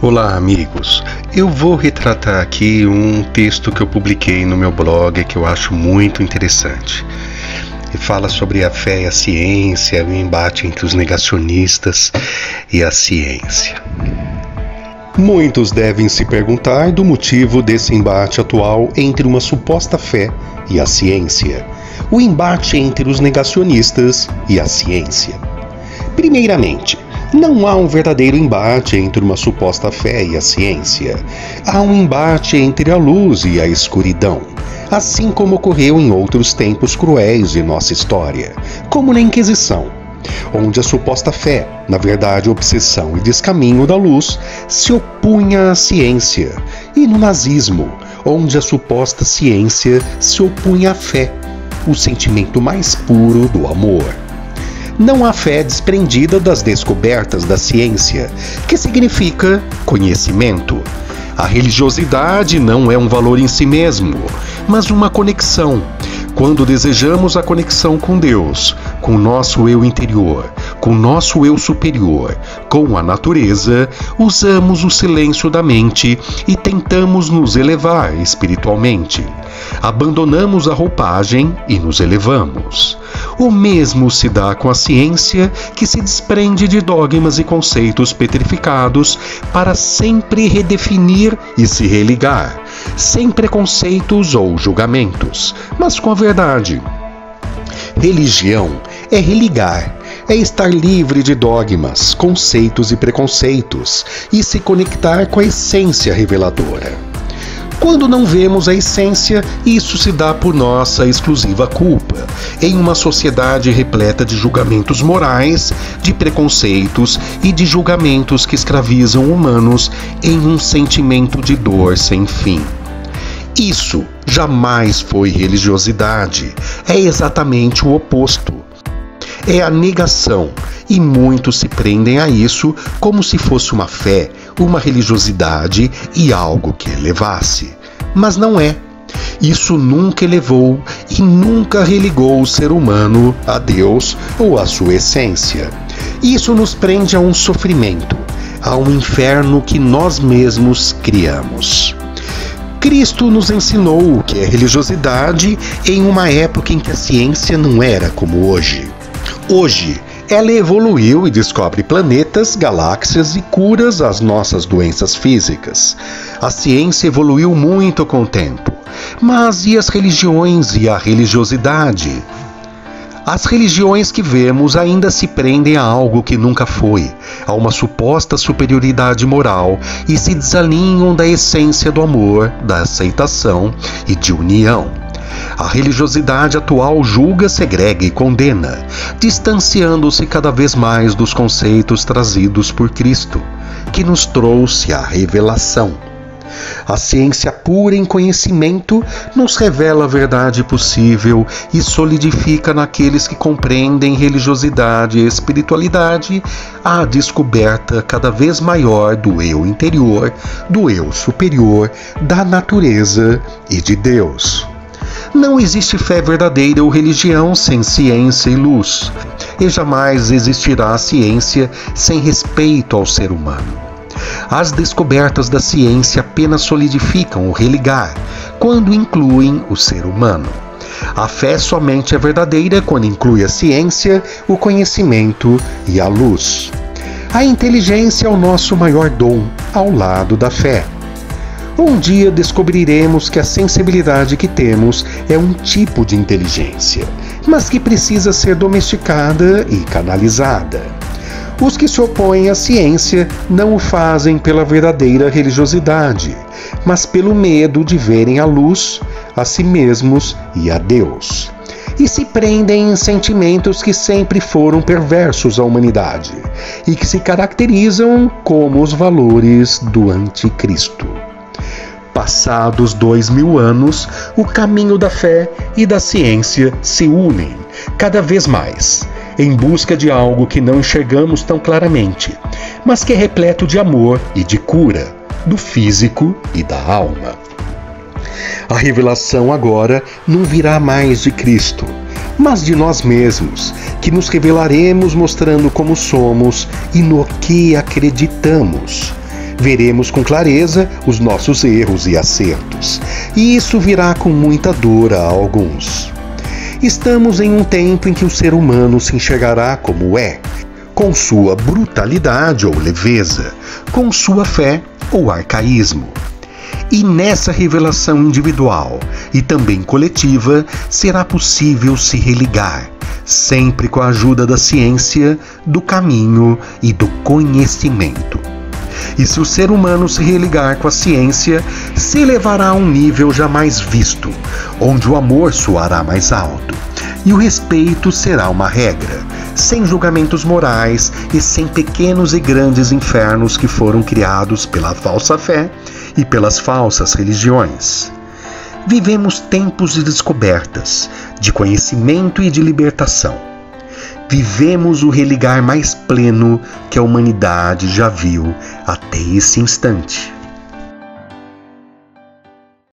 Olá, amigos. Eu vou retratar aqui um texto que eu publiquei no meu blog que eu acho muito interessante. Ele fala sobre a fé e a ciência, o embate entre os negacionistas e a ciência. Muitos devem se perguntar do motivo desse embate atual entre uma suposta fé e a ciência. O embate entre os negacionistas e a ciência. Primeiramente, não há um verdadeiro embate entre uma suposta fé e a ciência. Há um embate entre a luz e a escuridão, assim como ocorreu em outros tempos cruéis de nossa história, como na Inquisição, onde a suposta fé, na verdade obsessão e descaminho da luz, se opunha à ciência, e no nazismo, onde a suposta ciência se opunha à fé, o sentimento mais puro do amor. Não há fé desprendida das descobertas da ciência, que significa conhecimento. A religiosidade não é um valor em si mesmo, mas uma conexão. Quando desejamos a conexão com Deus, com o nosso eu interior, com o nosso eu superior, com a natureza, usamos o silêncio da mente e tentamos nos elevar espiritualmente. Abandonamos a roupagem e nos elevamos. O mesmo se dá com a ciência, que se desprende de dogmas e conceitos petrificados para sempre redefinir e se religar, sem preconceitos ou julgamentos, mas com a verdade. Religião é religar, é estar livre de dogmas, conceitos e preconceitos e se conectar com a essência reveladora. Quando não vemos a essência, isso se dá por nossa exclusiva culpa, em uma sociedade repleta de julgamentos morais, de preconceitos e de julgamentos que escravizam humanos em um sentimento de dor sem fim. Isso jamais foi religiosidade, é exatamente o oposto. É a negação, e muitos se prendem a isso como se fosse uma fé, uma religiosidade e algo que elevasse. Mas não é. Isso nunca elevou e nunca religou o ser humano a Deus ou à sua essência. Isso nos prende a um sofrimento, a um inferno que nós mesmos criamos. Cristo nos ensinou o que é religiosidade em uma época em que a ciência não era como hoje. Hoje, ela evoluiu e descobre planetas, galáxias e curas às nossas doenças físicas. A ciência evoluiu muito com o tempo. Mas e as religiões e a religiosidade? As religiões que vemos ainda se prendem a algo que nunca foi, a uma suposta superioridade moral e se desalinham da essência do amor, da aceitação e de união. A religiosidade atual julga, segrega e condena, distanciando-se cada vez mais dos conceitos trazidos por Cristo, que nos trouxe a revelação. A ciência pura em conhecimento nos revela a verdade possível e solidifica naqueles que compreendem religiosidade e espiritualidade a descoberta cada vez maior do eu interior, do eu superior, da natureza e de Deus. Não existe fé verdadeira ou religião sem ciência e luz, e jamais existirá a ciência sem respeito ao ser humano. As descobertas da ciência apenas solidificam o religar, quando incluem o ser humano. A fé somente é verdadeira quando inclui a ciência, o conhecimento e a luz. A inteligência é o nosso maior dom, ao lado da fé. Um dia descobriremos que a sensibilidade que temos é um tipo de inteligência, mas que precisa ser domesticada e canalizada. Os que se opõem à ciência não o fazem pela verdadeira religiosidade, mas pelo medo de verem a luz, a si mesmos e a Deus. E se prendem em sentimentos que sempre foram perversos à humanidade e que se caracterizam como os valores do anticristo. Passados 2000 anos, o caminho da fé e da ciência se unem cada vez mais, em busca de algo que não enxergamos tão claramente, mas que é repleto de amor e de cura, do físico e da alma. A revelação agora não virá mais de Cristo, mas de nós mesmos, que nos revelaremos mostrando como somos e no que acreditamos. Veremos com clareza os nossos erros e acertos, e isso virá com muita dor a alguns. Estamos em um tempo em que o ser humano se enxergará como é, com sua brutalidade ou leveza, com sua fé ou arcaísmo. E nessa revelação individual e também coletiva será possível se religar, sempre com a ajuda da ciência, do caminho e do conhecimento. E se o ser humano se religar com a ciência, se elevará a um nível jamais visto, onde o amor soará mais alto, e o respeito será uma regra, sem julgamentos morais e sem pequenos e grandes infernos que foram criados pela falsa fé e pelas falsas religiões. Vivemos tempos de descobertas, de conhecimento e de libertação. Vivemos o religar mais pleno que a humanidade já viu até esse instante.